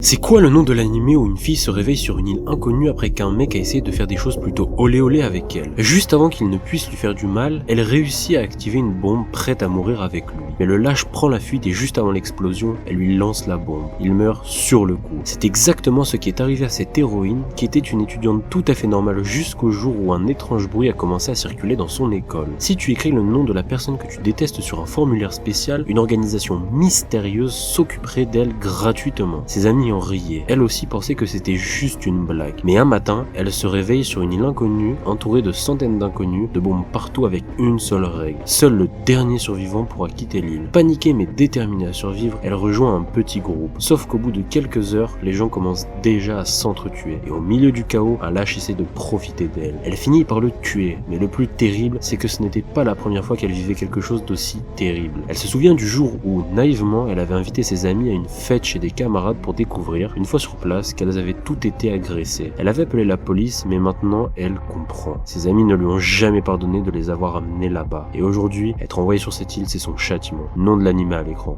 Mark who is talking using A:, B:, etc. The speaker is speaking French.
A: C'est quoi le nom de l'animé où une fille se réveille sur une île inconnue après qu'un mec a essayé de faire des choses plutôt olé olé avec elle? Juste avant qu'il ne puisse lui faire du mal, elle réussit à activer une bombe prête à mourir avec lui. Mais le lâche prend la fuite et juste avant l'explosion, elle lui lance la bombe. Il meurt sur le coup. C'est exactement ce qui est arrivé à cette héroïne, qui était une étudiante tout à fait normale jusqu'au jour où un étrange bruit a commencé à circuler dans son école. Si tu écris le nom de la personne que tu détestes sur un formulaire spécial, une organisation mystérieuse s'occuperait d'elle gratuitement. Ses amis en riait. Elle aussi pensait que c'était juste une blague. Mais un matin, elle se réveille sur une île inconnue, entourée de centaines d'inconnus, de bombes partout avec une seule règle. Seul le dernier survivant pourra quitter l'île. Paniquée mais déterminée à survivre, elle rejoint un petit groupe. Sauf qu'au bout de quelques heures, les gens commencent déjà à s'entretuer. Et au milieu du chaos, un lâche essaie de profiter d'elle. Elle finit par le tuer. Mais le plus terrible, c'est que ce n'était pas la première fois qu'elle vivait quelque chose d'aussi terrible. Elle se souvient du jour où, naïvement, elle avait invité ses amis à une fête chez des camarades pour découvrir, une fois sur place, qu'elles avaient toutes été agressées. Elle avait appelé la police, mais maintenant, elle comprend. Ses amis ne lui ont jamais pardonné de les avoir amenées là-bas. Et aujourd'hui, être envoyée sur cette île, c'est son châtiment. Nom de l'anime à l'écran.